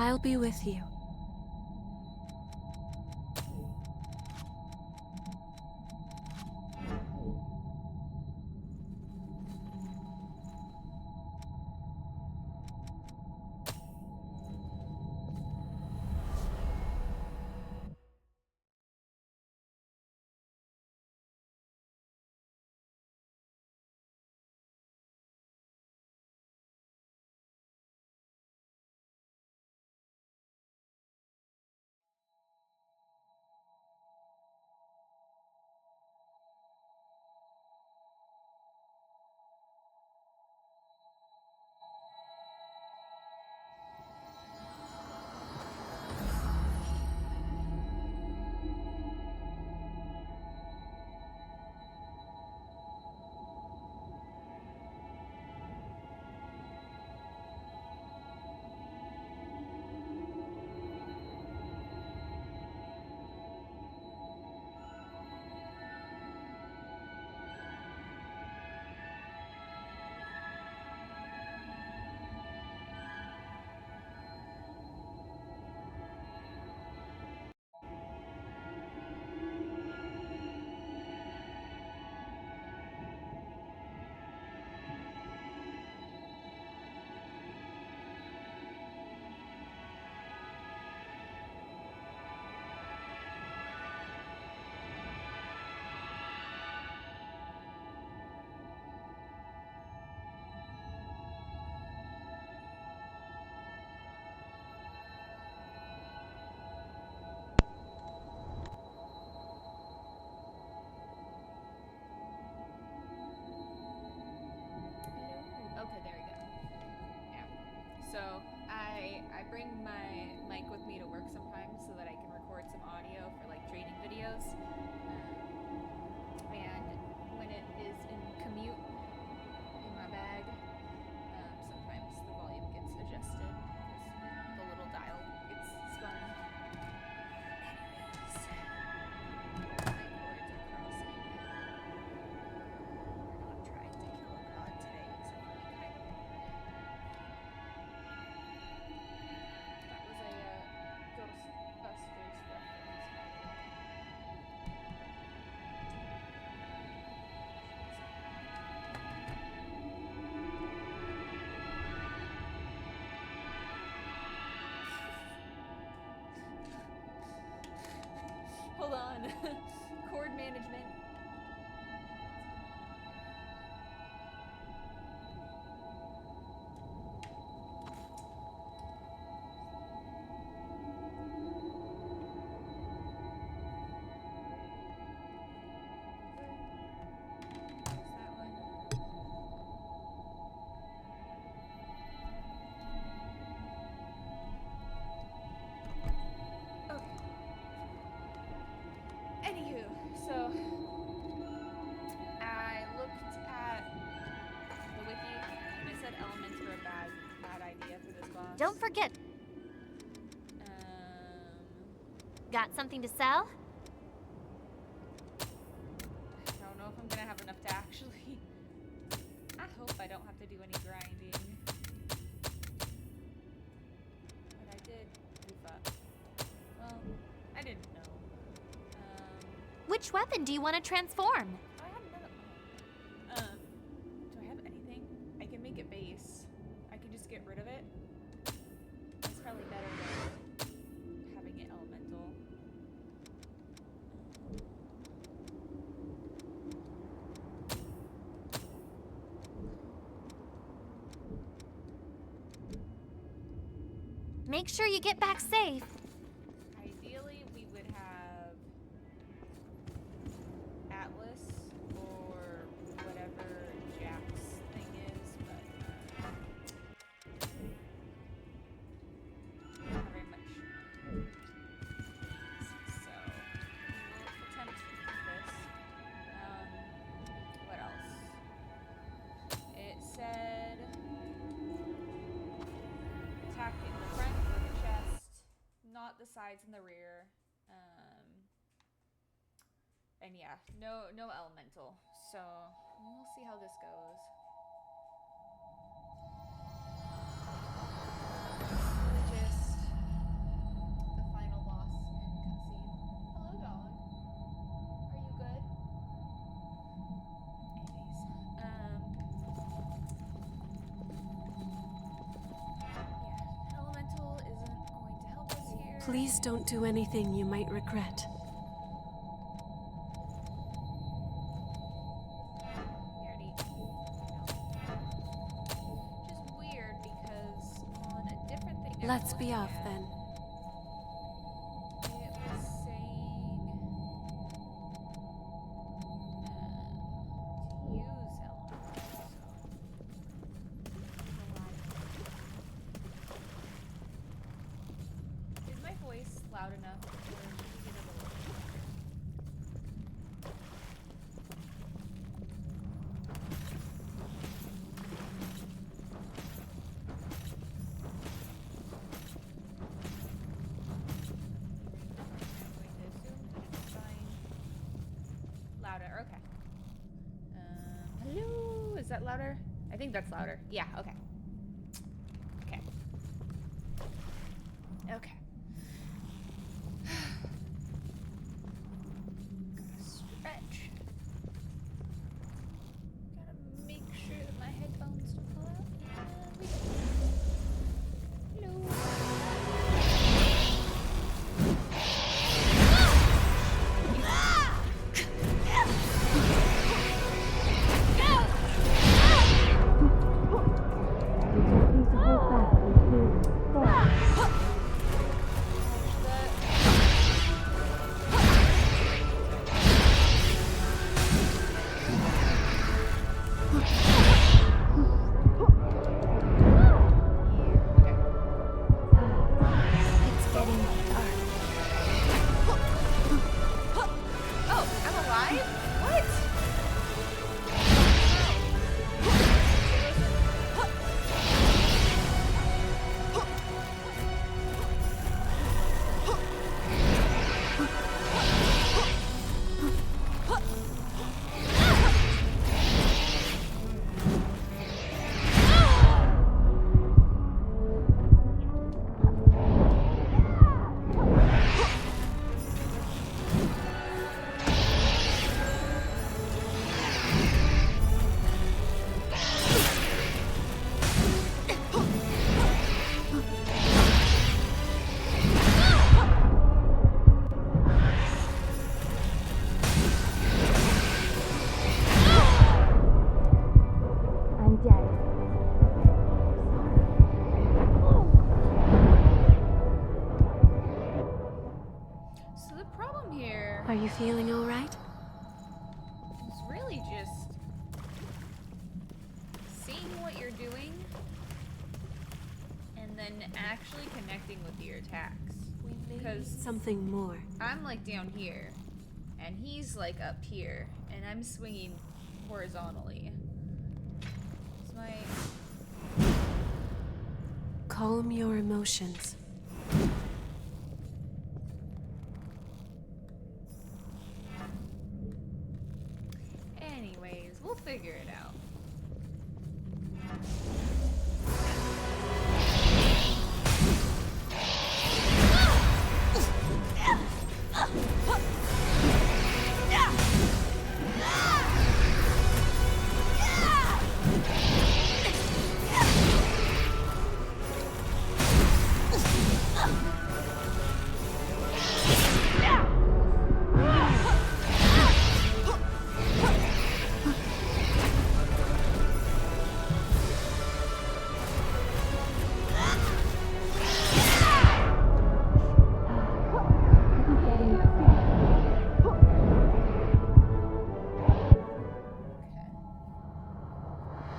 I'll be with you. Okay, there we go. Yeah. So I bring my mic with me to work sometimes so that I can record some audio for like training videos. And when it is in commute in my bag, sometimes the volume gets adjusted because the little dial gets spun. Anyways, my cords are crossing. We're not trying to kill a god today, except for we kind of are. That was a Ghostbusters reference. Hold on. Cord management. There's that one. Okay. Anywho, so I looked at the wiki and it said elements were a bad idea for this boss. Don't forget. Got something to sell? I don't know if I'm gonna have enough to actually. I hope I don't have to do any grinding. But I did goof up. Well, I didn't know. Which weapon do you want to transform? I have another. Do I have anything? I can make it base. I can just get rid of it. That's probably better than having it elemental. Make sure you get back safe. Ideally, we would have Atlas or whatever Jack's thing is, but not very much. So we'll attempt this. What else? It said attack in the front or the chest, not the sides and the rear. And yeah, no elemental. So we'll see how this goes. Just Please don't do anything you might regret. Already. Which is weird because on a different thing. Let's be off then. It was saying to use elements. Is my voice loud enough, or should we get it a little bit louder? I'm going to assume that it's fine. Louder, okay. Hello? Is that louder? I think that's louder. Yeah, okay. Okay. Okay. Gotta stretch. Gotta make sure that my headphones don't fall out. And we Hello. It's getting dark. Oh, I'm alive? What? I'm dead. So the problem here Are you feeling all right? is really just seeing what you're doing and then actually connecting with your attacks. Because Something more. I'm like down here and he's like up here and I'm swinging horizontally. It's my Calm your emotions. Anyways, we'll figure it out.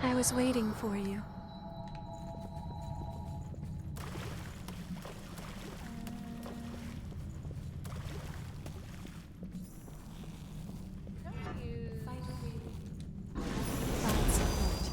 I was waiting for you. Don't use Find support.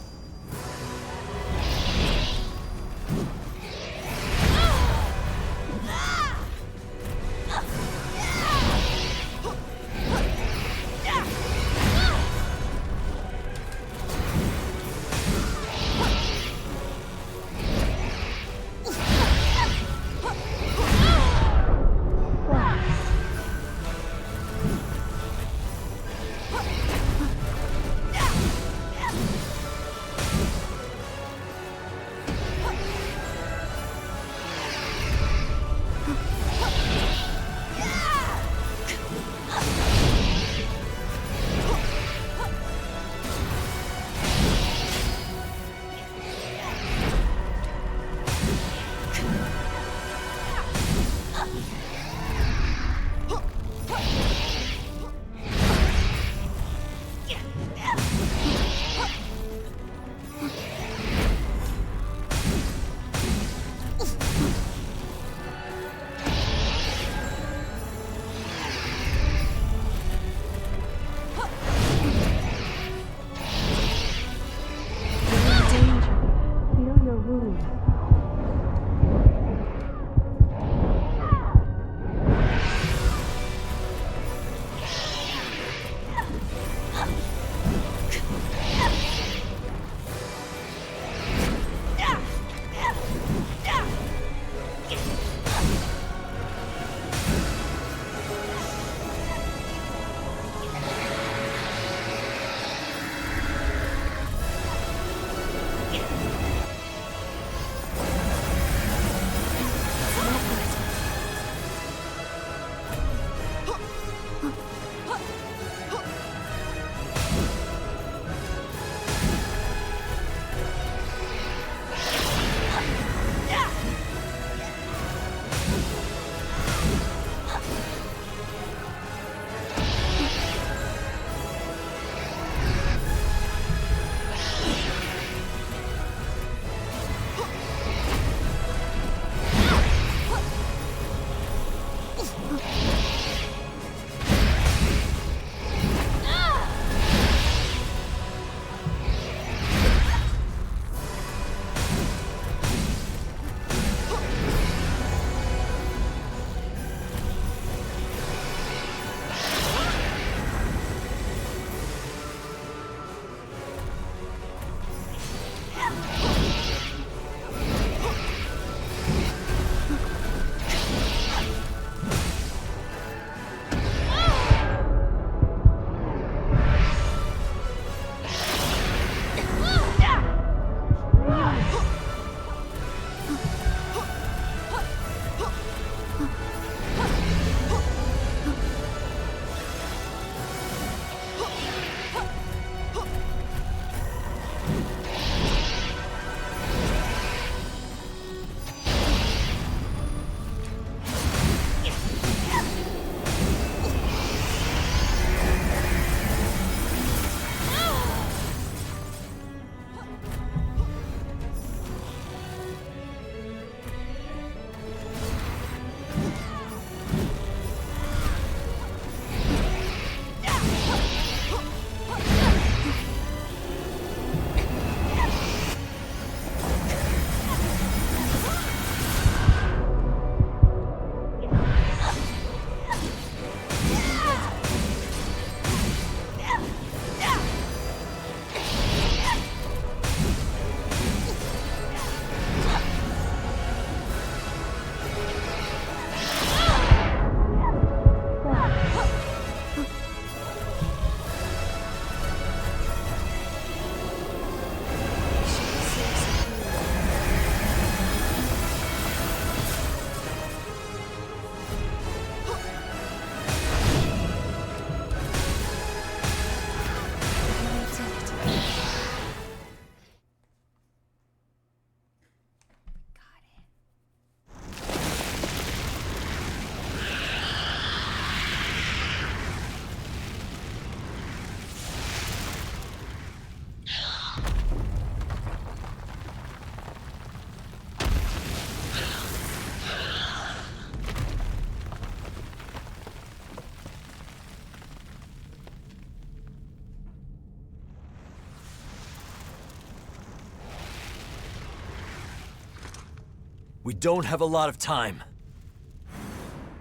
We don't have a lot of time.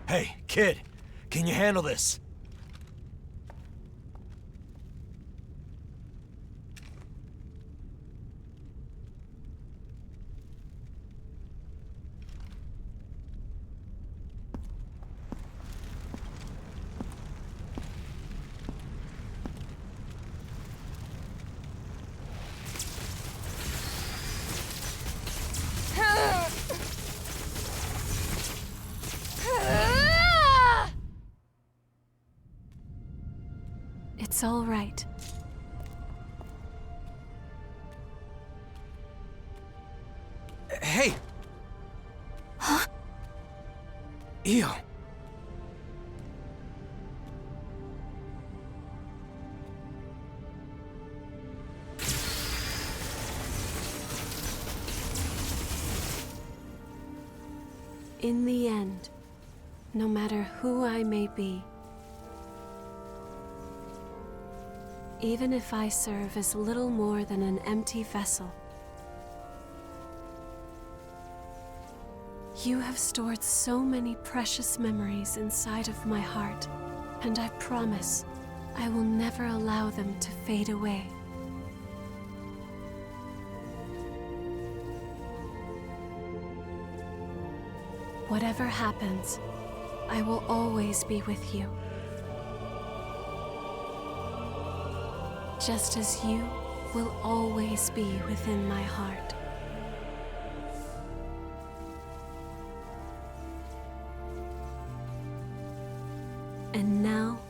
Hey, kid, can you handle this? It's all right. Hey! Huh? Io. In the end, no matter who I may be, even if I serve as little more than an empty vessel, you have stored so many precious memories inside of my heart, and I promise I will never allow them to fade away. Whatever happens, I will always be with you. Just as you will always be within my heart. And now,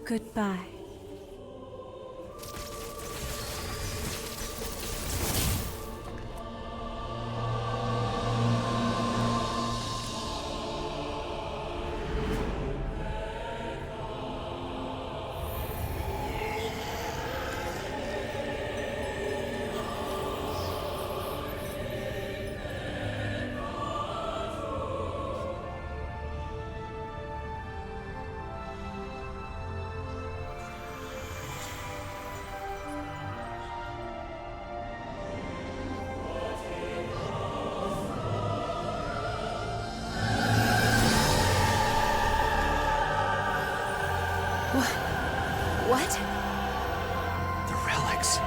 goodbye. What? The relics.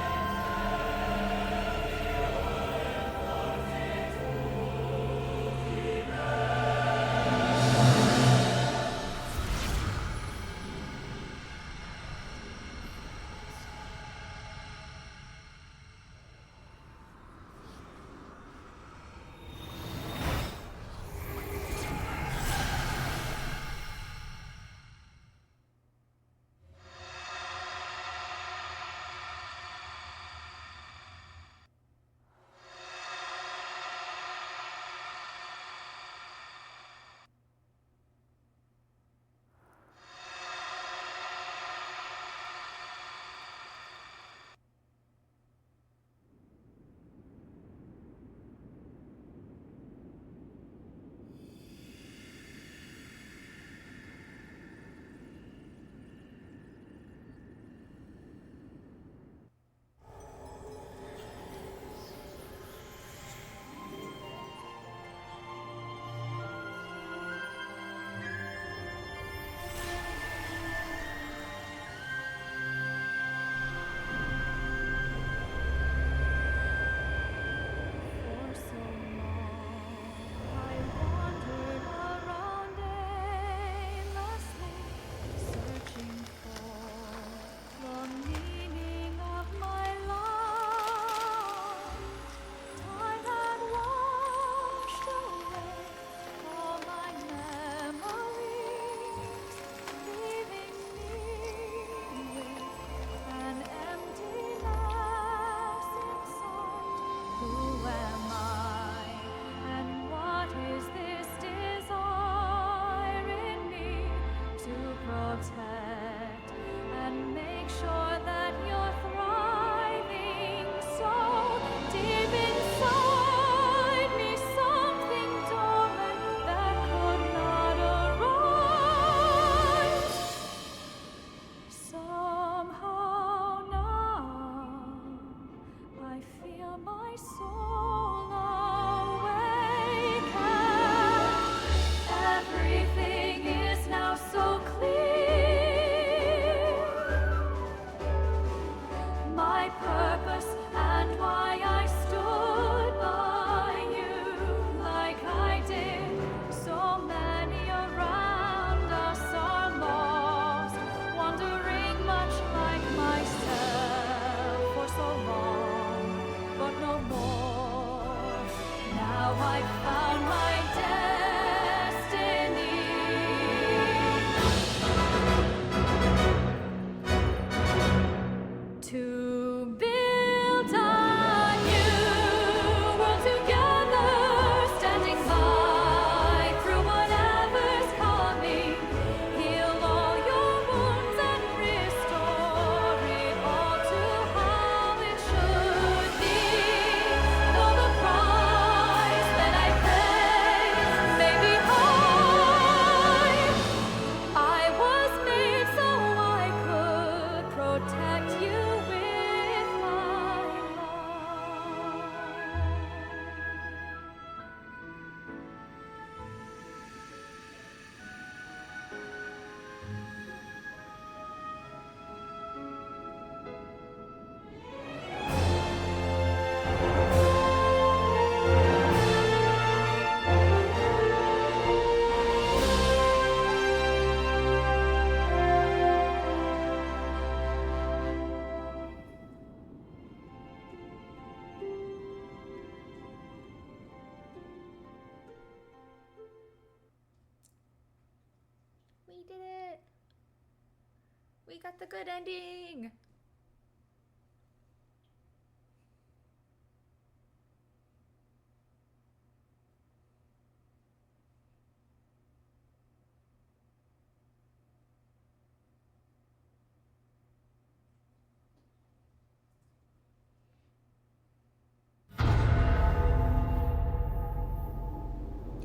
We got the good ending.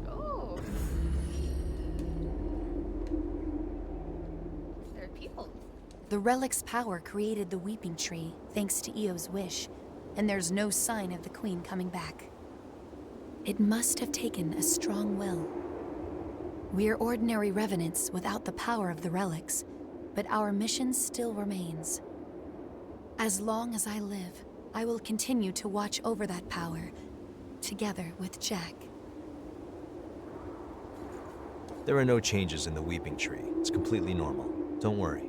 Oh. There are people. The relic's power created the Weeping Tree, thanks to Eo's wish, and there's no sign of the Queen coming back. It must have taken a strong will. We're ordinary revenants without the power of the relics, but our mission still remains. As long as I live, I will continue to watch over that power, together with Jack. There are no changes in the Weeping Tree. It's completely normal. Don't worry.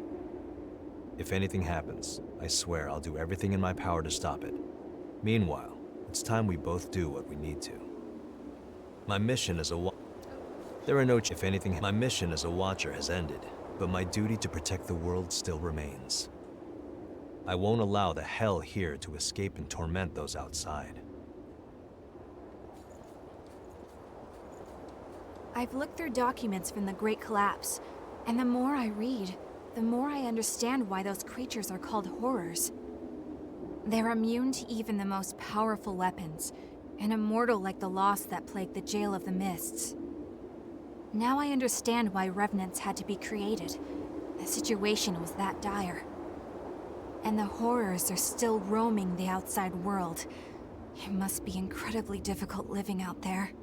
If anything happens, I swear I'll do everything in my power to stop it. Meanwhile, it's time we both do what we need to. My mission as a my mission as a Watcher has ended, but my duty to protect the world still remains. I won't allow the hell here to escape and torment those outside. I've looked through documents from the Great Collapse, and the more I read, the more I understand why those creatures are called horrors. They're immune to even the most powerful weapons, and immortal like the lost that plagued the Jail of the Mists. Now I understand why Revenants had to be created. The situation was that dire. And the horrors are still roaming the outside world. It must be incredibly difficult living out there.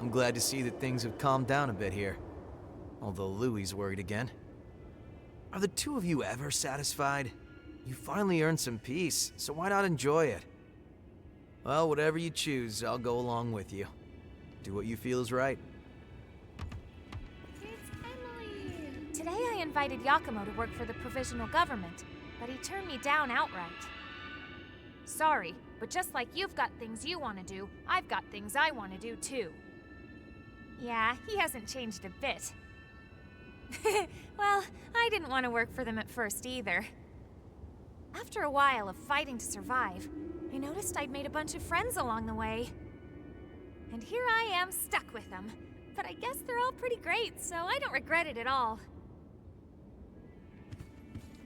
I'm glad to see that things have calmed down a bit here. Although Louie's worried again. Are the two of you ever satisfied? You finally earned some peace, so why not enjoy it? Well, whatever you choose, I'll go along with you. Do what you feel is right. It's Emily. Today I invited Yakumo to work for the provisional government, but he turned me down outright. Sorry, but just like you've got things you want to do, I've got things I want to do too. Yeah, he hasn't changed a bit. Well, I didn't want to work for them at first either. After a while of fighting to survive, I noticed I'd made a bunch of friends along the way. And here I am stuck with them. But I guess they're all pretty great, so I don't regret it at all.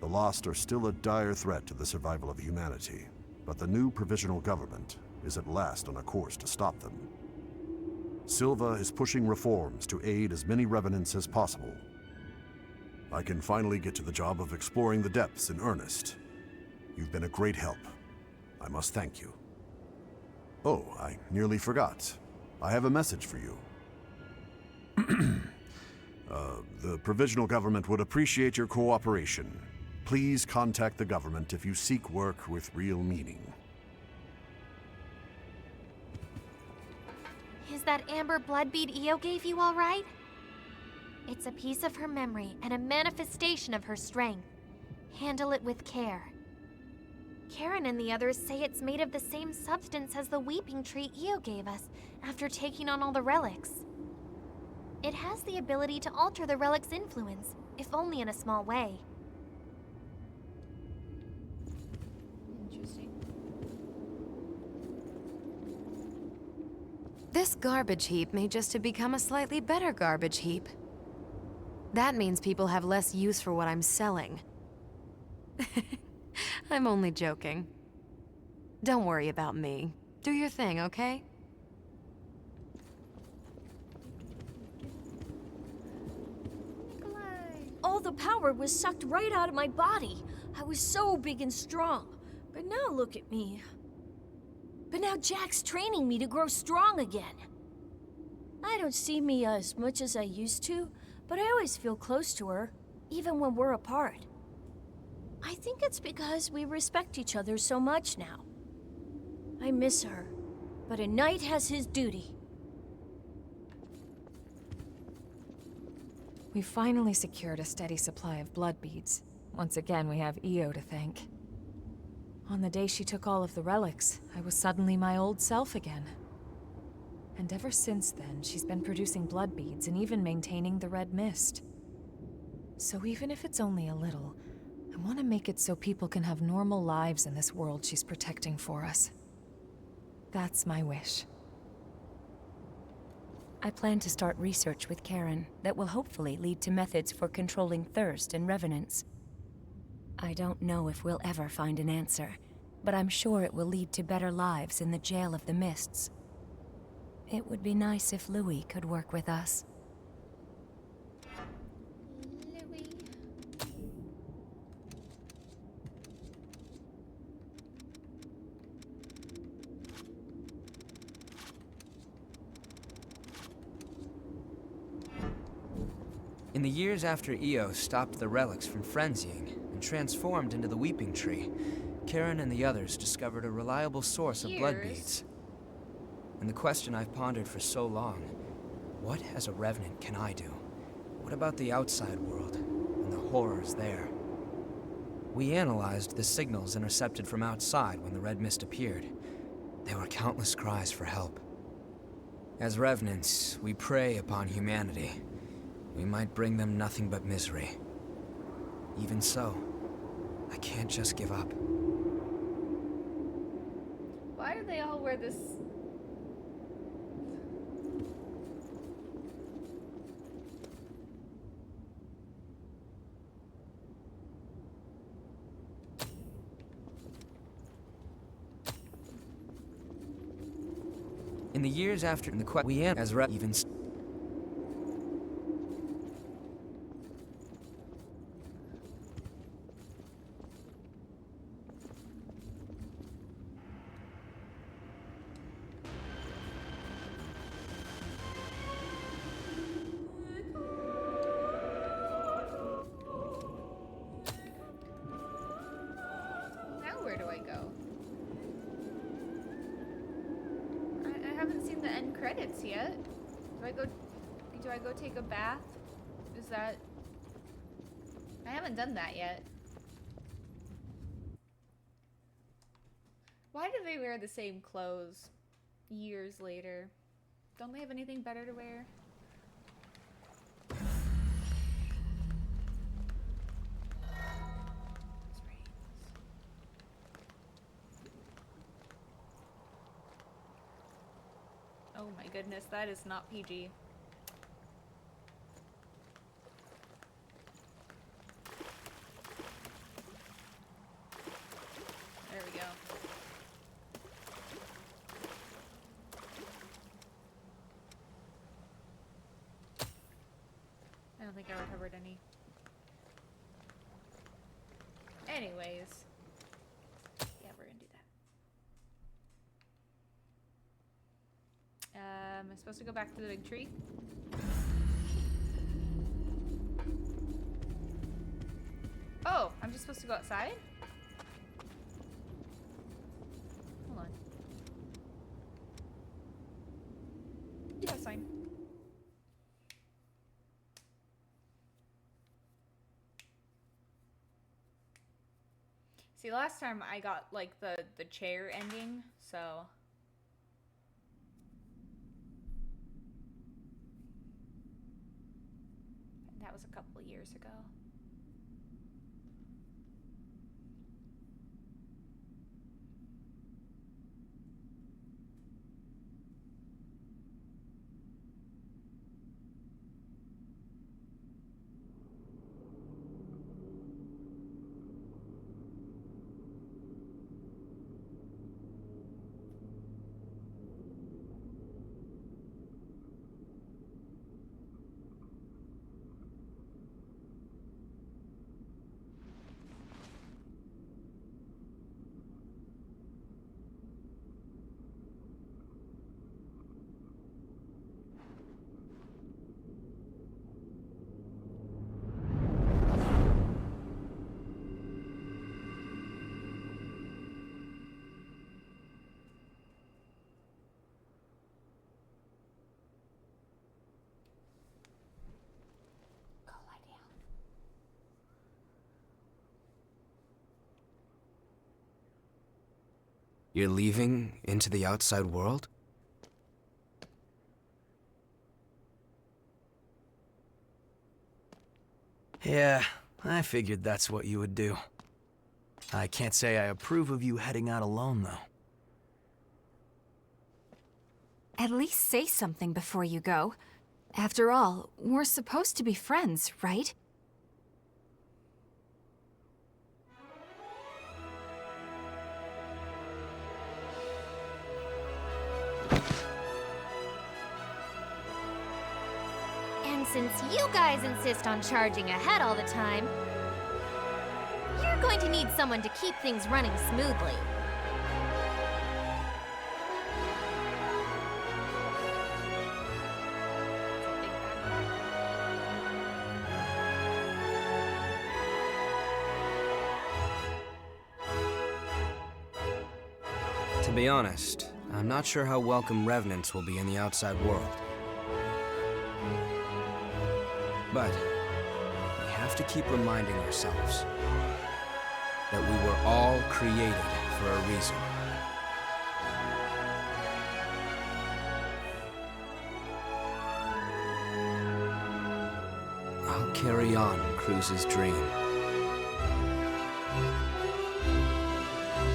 The Lost are still a dire threat to the survival of humanity, but the new provisional government is at last on a course to stop them. Silva is pushing reforms to aid as many revenants as possible. I can finally get to the job of exploring the depths in earnest. You've been a great help. I must thank you. Oh, I nearly forgot. I have a message for you. The provisional government would appreciate your cooperation. Please contact the government if you seek work with real meaning. Is that amber blood bead Io gave you all right? It's a piece of her memory and a manifestation of her strength. Handle it with care. Karen and the others say it's made of the same substance as the Weeping Tree Io gave us after taking on all the relics. It has the ability to alter the relic's influence, if only in a small way. Interesting. This garbage heap may just have become a slightly better garbage heap. That means people have less use for what I'm selling. I'm only joking. Don't worry about me. Do your thing, okay? Nikolai. All the power was sucked right out of my body. I was so big and strong. But now look at me. But now Jack's training me to grow strong again. I don't see Mia as much as I used to, but I always feel close to her, even when we're apart. I think it's because we respect each other so much now. I miss her, but a knight has his duty. We finally secured a steady supply of blood beads. Once again, we have Io to thank. On the day she took all of the relics, I was suddenly my old self again. And ever since then, she's been producing blood beads and even maintaining the red mist. So even if it's only a little, I want to make it so people can have normal lives in this world she's protecting for us. That's my wish. I plan to start research with Karen that will hopefully lead to methods for controlling thirst and revenants. I don't know if we'll ever find an answer, but I'm sure it will lead to better lives in the Jail of the Mists. It would be nice if Louis could work with us. Louis. In the years after Io stopped the relics from frenzying and transformed into the Weeping Tree, Karen and the others discovered a reliable source of blood beads. And the question I've pondered for so long, what as a revenant can I do? What about the outside world and the horrors there? We analyzed the signals intercepted from outside when the red mist appeared. There were countless cries for help. As revenants, we prey upon humanity. We might bring them nothing but misery. Even so, I can't just give up. Why do they all wear this? In the years after the we as even. Now where do I go? I haven't seen the end credits yet. Do I go take a bath? Is that... I haven't done that yet. Why do they wear the same clothes years later? Don't they have anything better to wear? Oh my goodness, that is not PG. There we go. I don't think I recovered any. Anyways. Yeah, we're gonna do that. Am I supposed to go back to the big tree? Oh, I'm just supposed to go outside? Hold on. Yeah, that's fine. See, last time I got like the chair ending, so that was a couple of years ago. Go lie down. You're leaving into the outside world? Yeah, I figured that's what you would do. I can't say I approve of you heading out alone, though. At least say something before you go. After all, we're supposed to be friends, right? And since you guys insist on charging ahead all the time, you're going to need someone to keep things running smoothly. To be honest, I'm not sure how welcome revenants will be in the outside world. But we have to keep reminding ourselves that we were all created for a reason. I'll carry on Cruz's dream.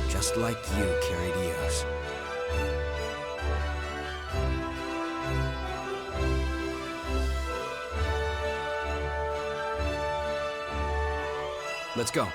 Just like you carried Eos. Let's go.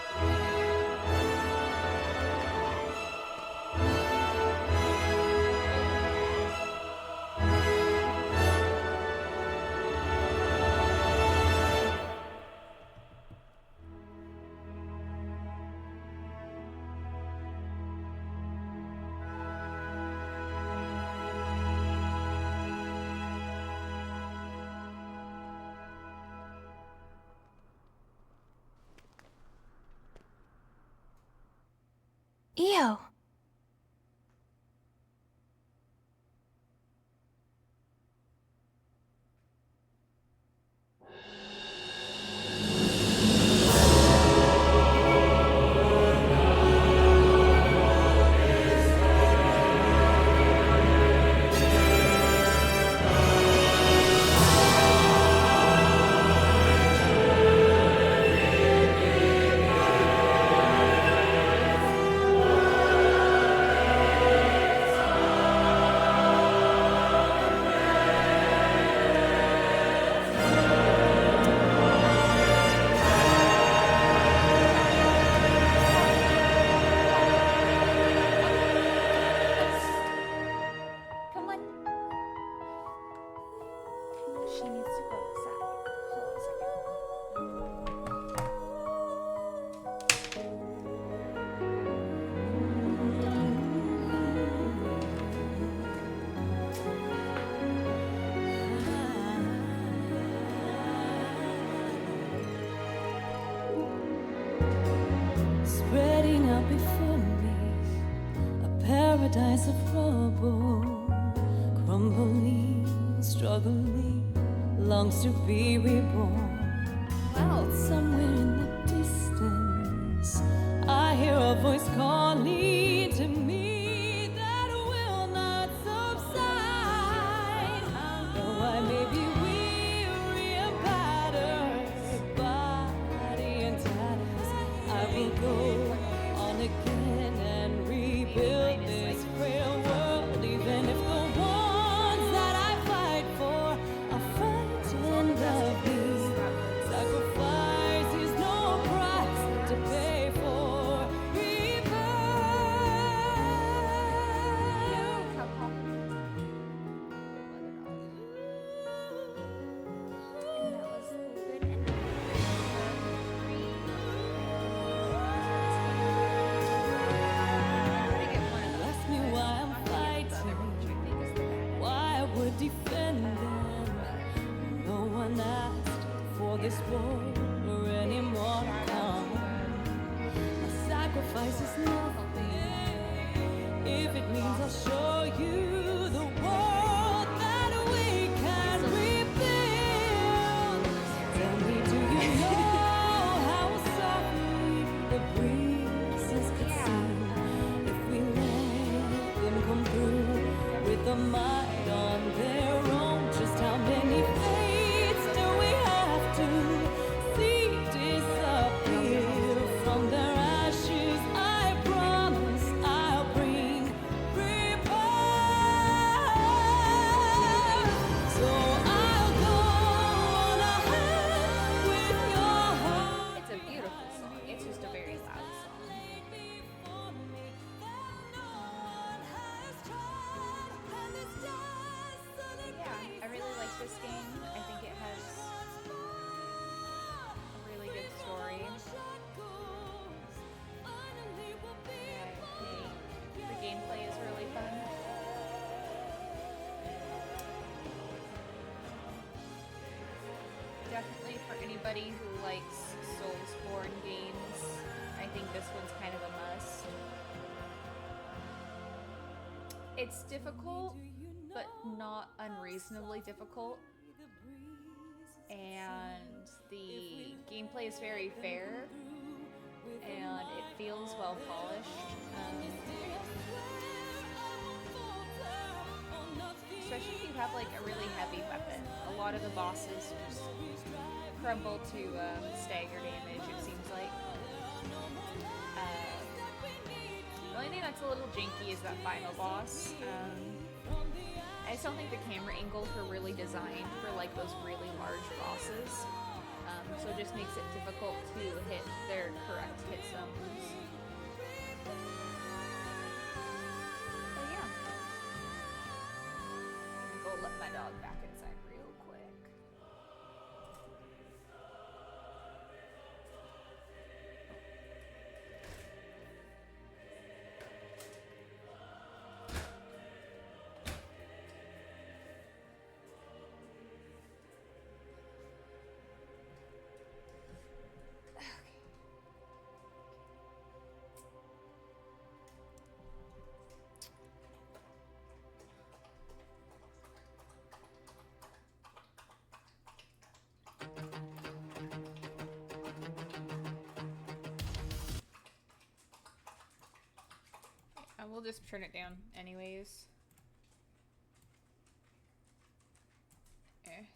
Io. Spreading out before me, a paradise of rubble, crumbling, struggling, longs to be reborn. Out somewhere in the distance, I hear a voice calling to me that will not subside. Though I may be weary and battered, body and tatters, I will go on again and rebuild this frail world, even if the ones that I fight for are frightened of me. Sacrifice is no price to pay for Ask me why I'm fighting, why I would defend them. No one asked for this war or any more to come. A sacrifice is nothing if it means I'll show you the world that we can rebuild. Tell me, do you know how softly the breezes could sing if we let them come through with the might on their own? Just how many fates do we have to see definitely for anybody who likes Soulsborne games, I think this one's kind of a must. It's difficult, but not unreasonably difficult. And the gameplay is very fair, and it feels well polished. Especially if you have like a really heavy weapon. A lot of the bosses just crumble to stagger damage, it seems like. The only thing that's a little janky is that final boss. I just don't think the camera angles were really designed for like those really large bosses. So it just makes it difficult to hit their correct hit zones. But yeah. I'm gonna go let my dog back inside real quick. We'll just turn it down anyways.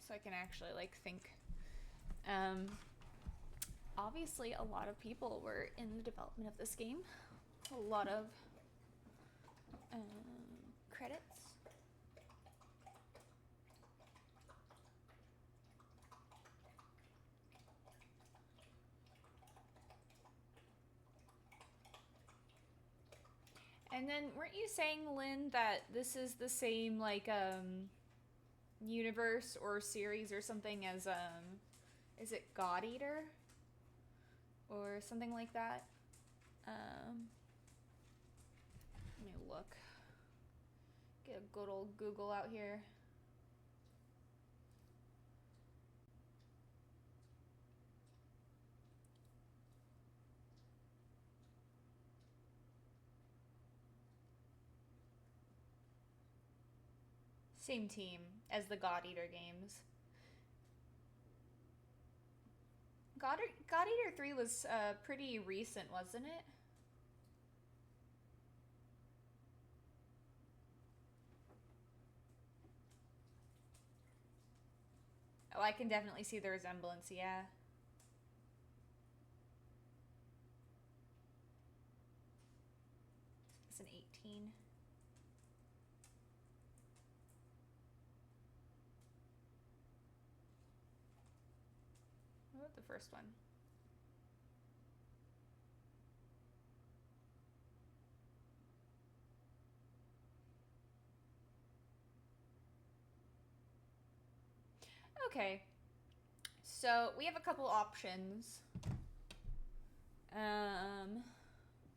So I can actually like think. Obviously a lot of people were in the development of this game. A lot of credits. And then, weren't you saying, Lynn, that this is the same, like, universe or series or something as, is it God Eater? Or something like that? Let me look. Get a good old Google out here. Same team as the God Eater games. God Eater 3 was pretty recent, wasn't it? Oh, I can definitely see the resemblance, yeah. It's an 18. What about the first one? Okay, so we have a couple options.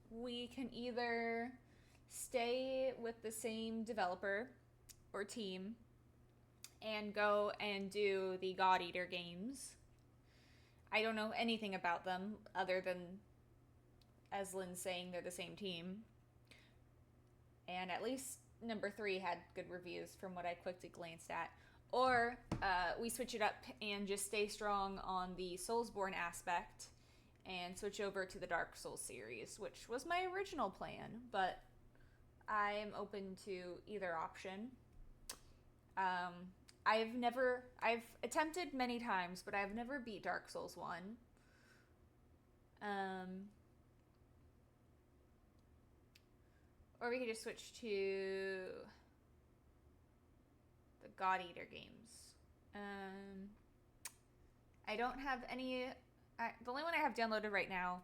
We can either stay with the same developer or team and go and do the God Eater games. I don't know anything about them other than, as Lynn's saying, they're the same team. And at least number 3 had good reviews from what I quickly glanced at. Or we switch it up and just stay strong on the Soulsborne aspect and switch over to the Dark Souls series, which was my original plan, but I am open to either option. I've attempted many times, but I've never beat Dark Souls 1. Or we could just switch to the God Eater games. I don't have any... the only one I have downloaded right now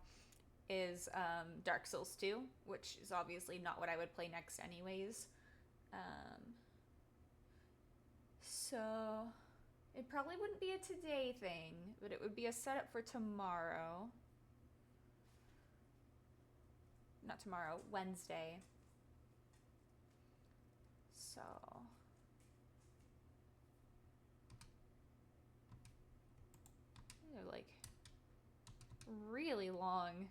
is Dark Souls 2, which is obviously not what I would play next anyways. So it probably wouldn't be a today thing, but it would be a setup for tomorrow. Not tomorrow, Wednesday. So... really long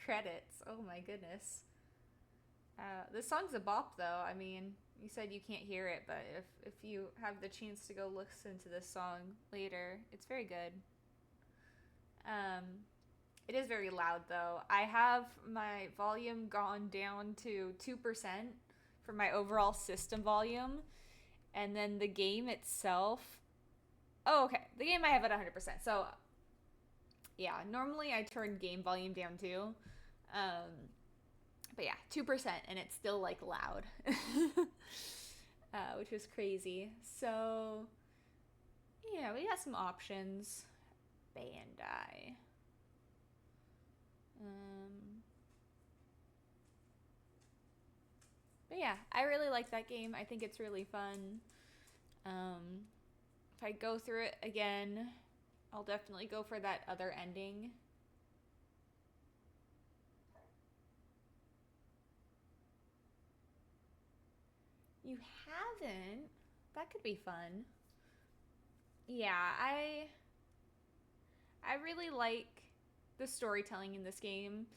credits. Oh my goodness. This song's a bop though. I mean, you said you can't hear it, but if you have the chance to go listen to this song later, it's very good. It is very loud though. I have my volume gone down to 2% for my overall system volume, and then the game itself, oh okay, the game I have at 100%. So yeah, normally I turn game volume down too. But yeah, 2%, and it's still like loud, which was crazy. So yeah, we got some options. Bandai. But yeah, I really like that game. I think it's really fun. If I go through it again, I'll definitely go for that other ending. You haven't? That could be fun. Yeah, I really like the storytelling in this game.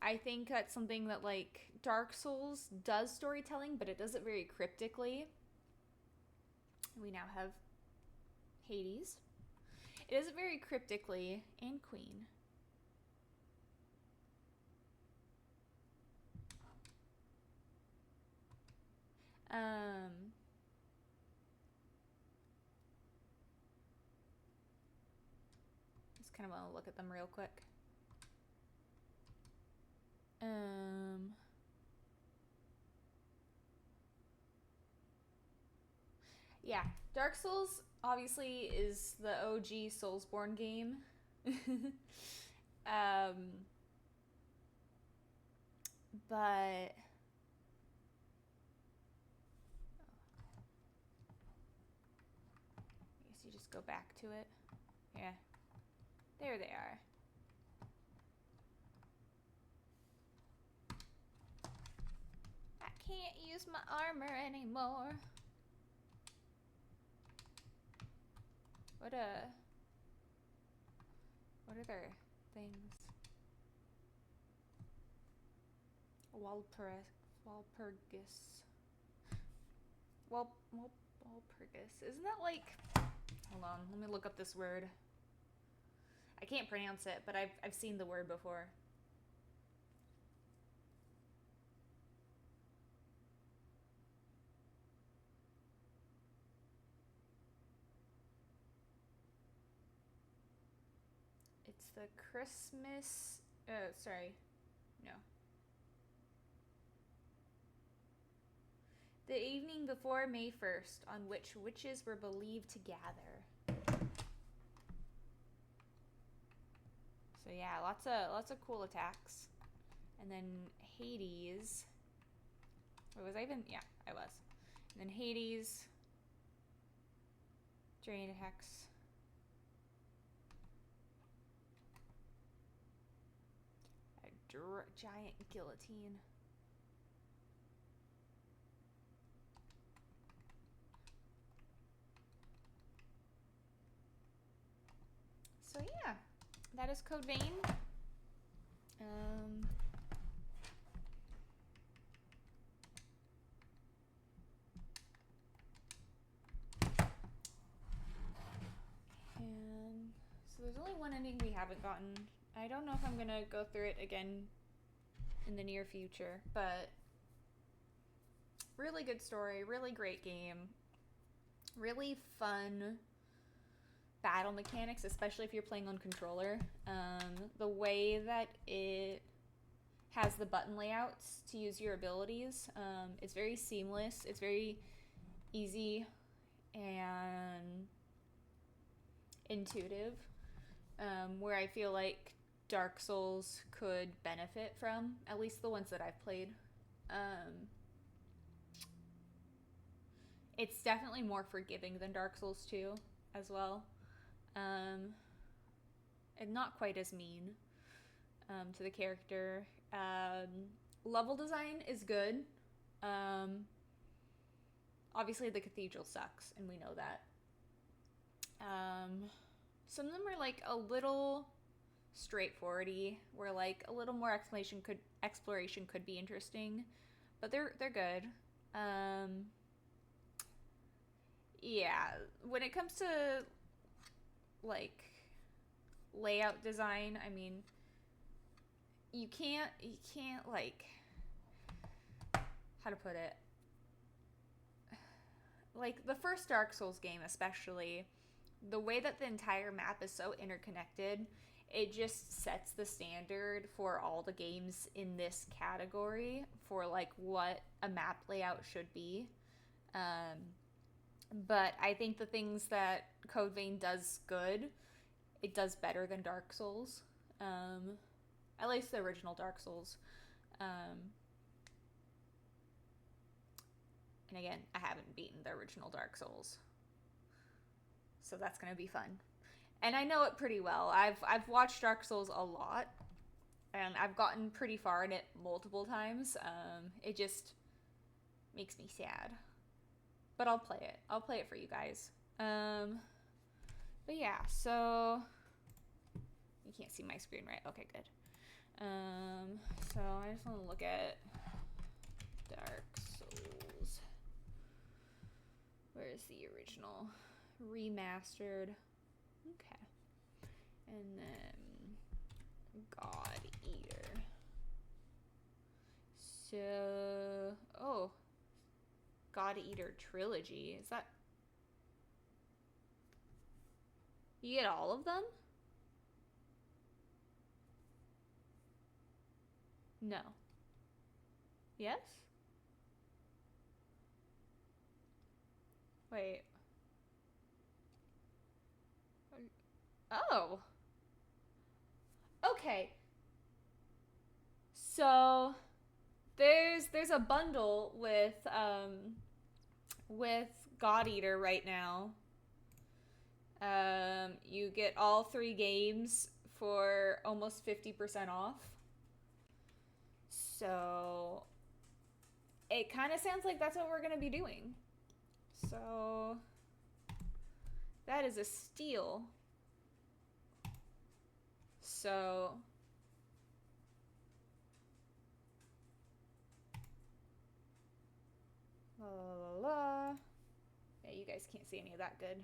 I think that's something that like Dark Souls does storytelling, but it does it very cryptically. We now have Hades. It does it very cryptically, and Queen. Just kind of want to look at them real quick. Yeah, Dark Souls obviously is the OG Soulsborne game. But I guess you just go back to it. Yeah. There they are. I can't use my armor anymore. What are their things? Walpurgis. Walpurgis. Isn't that like... Hold on, let me look up this word. I can't pronounce it, but I've seen the word before. It's the Christmas... sorry. No. The evening before May 1st, on which witches were believed to gather. So yeah, lots of cool attacks. And then Hades. Wait, was I even? Yeah, I was. And then Hades. Drain Hex. A giant guillotine. So yeah, that is Code Vein. And so there's only one ending we haven't gotten. I don't know if I'm gonna go through it again in the near future, but really good story, really great game, really fun battle mechanics, especially if you're playing on controller. The way that it has the button layouts to use your abilities, it's very seamless, it's very easy and intuitive, where I feel like Dark Souls could benefit from, at least the ones that I've played. It's definitely more forgiving than Dark Souls 2 as well. And not quite as mean to the character. Level design is good. Obviously the cathedral sucks, and we know that. Some of them are like a little straightforwardy, where like a little more exploration could be interesting, but they're good. Yeah, when it comes to like layout design, I mean, you can't like, how to put it, like the first Dark Souls game especially, the way that the entire map is so interconnected, it just sets the standard for all the games in this category for like what a map layout should be. But I think the things that Code Vein does good, it does better than Dark Souls. At least the original Dark Souls. And again, I haven't beaten the original Dark Souls, so that's gonna be fun. And I know it pretty well. I've watched Dark Souls a lot, and I've gotten pretty far in it multiple times. It just makes me sad. But I'll play it. I'll play it for you guys. But yeah, so you can't see my screen, right? Okay, good. So I just want to look at Dark Souls. Where's the original? Remastered. Okay. And then God Eater. So, oh, God Eater Trilogy. Is that... You get all of them? No. Yes? Wait. Oh. Okay. So there's a bundle with God Eater right now. You get all 3 games for almost 50% off. So it kind of sounds like that's what we're going to be doing. So that is a steal. So la la la la. Yeah, you guys can't see any of that good.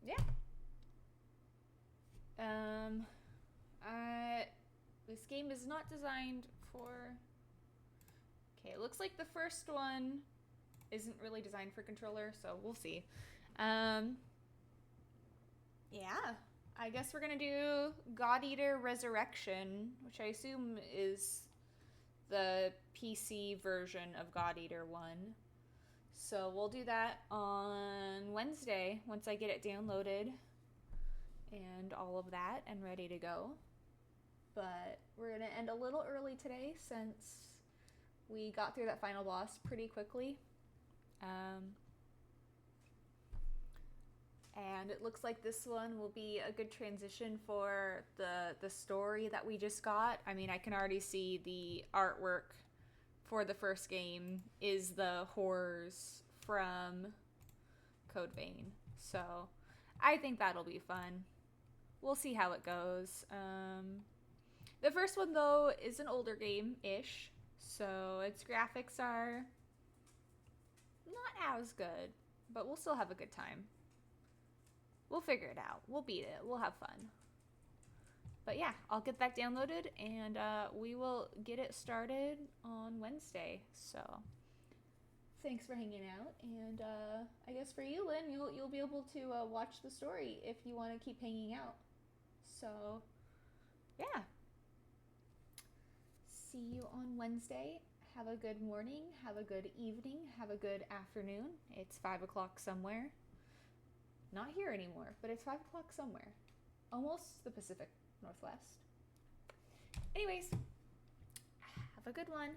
Yeah. This game is not designed for... Okay, it looks like the first one isn't really designed for controller, so we'll see. Yeah, I guess we're gonna do God Eater Resurrection, which I assume is the PC version of God Eater 1. So we'll do that on Wednesday once I get it downloaded and all of that and ready to go. But we're gonna end a little early today since we got through that final boss pretty quickly. And it looks like this one will be a good transition for the story that we just got. I mean, I can already see the artwork for the first game is the horrors from Code Vein. So I think that'll be fun. We'll see how it goes. The first one, though, is an older game-ish, so its graphics are not as good, but we'll still have a good time. We'll figure it out. We'll beat it. We'll have fun. But yeah, I'll get that downloaded, and we will get it started on Wednesday. So thanks for hanging out, and I guess for you, Lynn, you'll be able to watch the story if you want to keep hanging out. So yeah. See you on Wednesday. Have a good morning, have a good evening, have a good afternoon. It's 5 o'clock somewhere. Not here anymore, but it's 5 o'clock somewhere. Almost the Pacific Northwest. Anyways, have a good one.